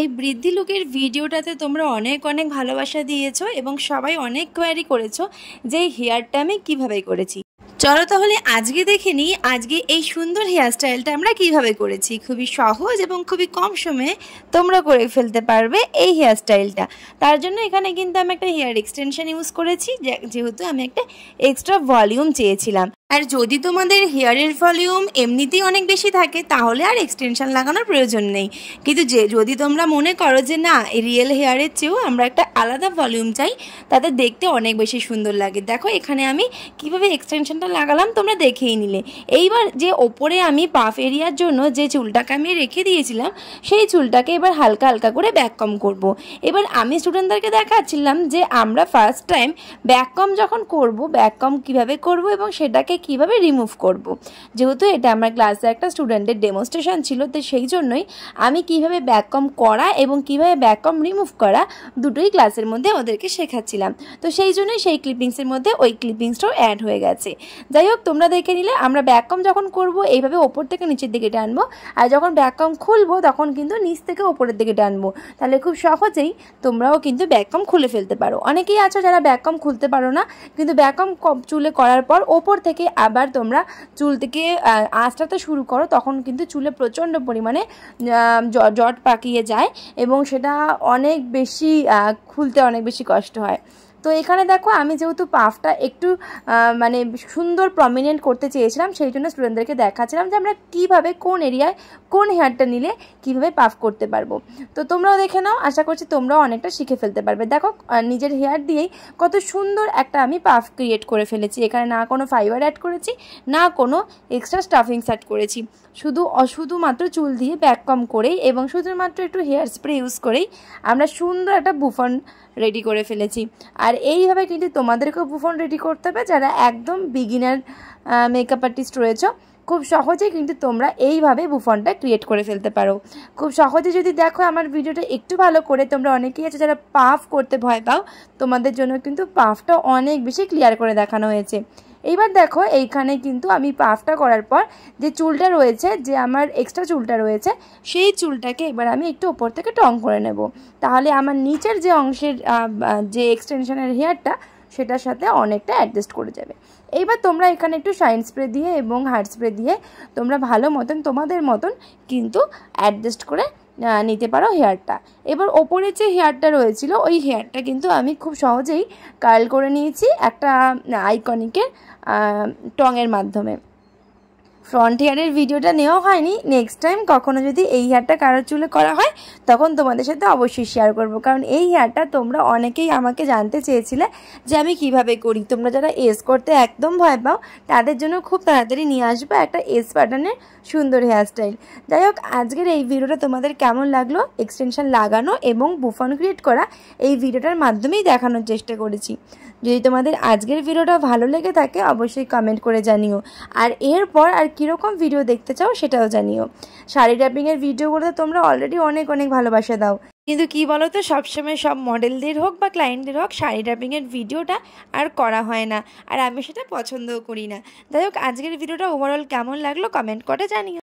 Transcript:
এই বৃদ্ধি লুকের ভিডিওটাতে তোমরা অনেক অনেক ভালোবাসা দিয়েছো এবং সবাই অনেক কোয়ারি করেছো যে এই হেয়ারটা আমি কীভাবে করেছি। চলো তাহলে আজকে দেখে নিই আজকে এই সুন্দর হেয়ারস্টাইলটা আমরা কিভাবে করেছি। খুবই সহজ এবং খুবই কম সময়ে তোমরা করে ফেলতে পারবে এই হেয়ারস্টাইলটা। তার জন্য এখানে কিন্তু আমি একটা হেয়ার এক্সটেনশন ইউজ করেছি, যেহেতু আমি একটা এক্সট্রা ভলিউম চেয়েছিলাম। আর যদি তোমাদের হেয়ারের ভলিউম এমনিতেই অনেক বেশি থাকে তাহলে আর এক্সটেনশন লাগানোর প্রয়োজন নেই। কিন্তু যদি তোমরা মনে করো যে না রিয়েল হেয়ারের চেয়েও আমরা একটা আলাদা ভলিউম চাই, তাতে দেখতে অনেক বেশি সুন্দর লাগে। দেখো এখানে আমি কিভাবে এক্সটেনশনটা লাগালাম তোমরা দেখেই নিলে। এইবার যে ওপরে আমি পাফ এরিয়ার জন্য যে চুলটাকে আমি রেখে দিয়েছিলাম সেই চুলটাকে এবার হালকা হালকা করে ব্যাককম করব। এবার আমি স্টুডেন্টদেরকে দেখাচ্ছিলাম যে আমরা ফার্স্ট টাইম ব্যাককম যখন করব ব্যাককম কিভাবে করব এবং সেটাকে কিভাবে রিমুভ করব। যেহেতু এটা আমার ক্লাসে একটা স্টুডেন্টের ডেমনস্ট্রেশন ছিল, তো সেই জন্যই আমি কিভাবে ব্যাককম করা এবং কিভাবে ব্যাককম রিমুভ করা দুটোই ক্লাসের মধ্যে ওদেরকে শেখাচ্ছিলাম। তো সেই জন্যই সেই ক্লিপিংসের মধ্যে ওই ক্লিপিংসটাও অ্যাড হয়ে গেছে। যাই হোক তোমরা দেখে নিলে আমরা ব্যাককম যখন করব এইভাবে ওপর থেকে নিচের দিকে টানবো, আর যখন ব্যাককম খুলবো তখন কিন্তু নিচ থেকে ওপরের দিকে টানবো। তাহলে খুব সহজেই তোমরাও কিন্তু ব্যাককম খুলে ফেলতে পারো। অনেকেই আছো যারা ব্যাককম খুলতে পারো না, কিন্তু ব্যাককম চুলে করার পর ওপর থেকে আবার তোমরা চুল থেকে আঁচড়াতে শুরু করো, তখন কিন্তু চুলে প্রচণ্ড পরিমাণে জট পাকিয়ে যায় এবং সেটা অনেক বেশি খুলতে অনেক বেশি কষ্ট হয়। তো এখানে দেখো আমি যেহেতু পাফটা একটু মানে সুন্দর প্রমিনেন্ট করতে চেয়েছিলাম, সেই জন্য স্টুডেন্টদেরকে দেখাচ্ছিলাম যে আমরা কীভাবে কোন এরিয়ায় কোন হেয়ারটা নিলে কীভাবে পাফ করতে পারবো। তো তোমরাও দেখে নাও, আশা করছি তোমরাও অনেকটা শিখে ফেলতে পারবে। দেখো নিজের হেয়ার দিয়েই কত সুন্দর একটা আমি পাফ ক্রিয়েট করে ফেলেছি। এখানে না কোনো ফাইবার অ্যাড করেছি, না কোনো এক্সট্রা স্টাফিংস অ্যাড করেছি, শুধুমাত্র চুল দিয়ে ব্যাককম করেই এবং শুধুমাত্র একটু হেয়ার স্প্রে ইউজ করেই আমরা সুন্দর একটা বুফন রেডি করে ফেলেছি। আর এইভাবে কিন্তু তোমাদেরকেও বুফন রেডি করতে হবে যারা একদম বিগিনার মেকআপ আর্টিস্ট রয়েছে। খুব সহজেই কিন্তু তোমরা এইভাবে বুফনটা ক্রিয়েট করে ফেলতে পারো। খুব সহজে যদি দেখো আমার ভিডিওটা একটু ভালো করে, তোমরা অনেকেই আছে যারা পাফ করতে ভয় পাও, তোমাদের জন্য কিন্তু পাফটা অনেক বেশি ক্লিয়ার করে দেখানো হয়েছে। এইবার দেখো এইখানে কিন্তু আমি পাফটা করার পর যে চুলটা রয়েছে, যে আমার এক্সট্রা চুলটা রয়েছে, সেই চুলটাকে এবার আমি একটু ওপর থেকে টং করে নেব। তাহলে আমার নিচের যে অংশের যে এক্সটেনশনের হেয়ারটা সেটার সাথে অনেকটা অ্যাডজাস্ট করে যাবে। এইবার তোমরা এখানে একটু শাইন স্প্রে দিয়ে এবং হার্ড স্প্রে দিয়ে তোমরা ভালো মতন তোমাদের মতন কিন্তু অ্যাডজাস্ট করে নিতে পারো হেয়ারটা। এবার ওপরে যে হেয়ারটা রয়েছিল ওই হেয়ারটা কিন্তু আমি খুব সহজেই কার্ল করে নিয়েছি একটা আইকনিকের টঙের মাধ্যমে। ফ্রন্ট হেয়ারের ভিডিওটা নেওয়া হয়নি, নেক্সট টাইম কখনো যদি এই হেয়ারটা কারোর চুলে করা হয় তখন তোমাদের সাথে অবশ্যই শেয়ার করব। কারণ এই হেয়ারটা তোমরা অনেকেই আমাকে জানতে চেয়েছিলে যে আমি কিভাবে করি। তোমরা যারা এস করতে একদম ভয় পাও তাদের জন্য খুব তাড়াতাড়ি নিয়ে আসবো একটা এস প্যাটার্নের সুন্দর হেয়ারস্টাইল। যাই হোক আজকের এই ভিডিওটা তোমাদের কেমন লাগলো, এক্সটেনশন লাগানো এবং বুফন ক্রিয়েট করা এই ভিডিওটার মাধ্যমেই দেখানোর চেষ্টা করেছি। যদি তোমাদের আজকের ভিডিওটা ভালো লেগে থাকে অবশ্যই কমেন্ট করে জানিও, আর এরপর আর কীরকম ভিডিও দেখতে চাও সেটাও জানিও। শাড়ি ট্যাপিংয়ের ভিডিওগুলোতে তোমরা অলরেডি অনেক অনেক ভালোবাসা দাও, কিন্তু কি বলো তো সবসময় সব মডেলদের হোক বা ক্লায়েন্টদের হোক শাড়ি ট্যাপিংয়ের ভিডিওটা আর করা হয় না, আর আমি সেটা পছন্দও করি না। যাই হোক আজকের ভিডিওটা ওভারঅল কেমন লাগলো কমেন্ট করে জানিও।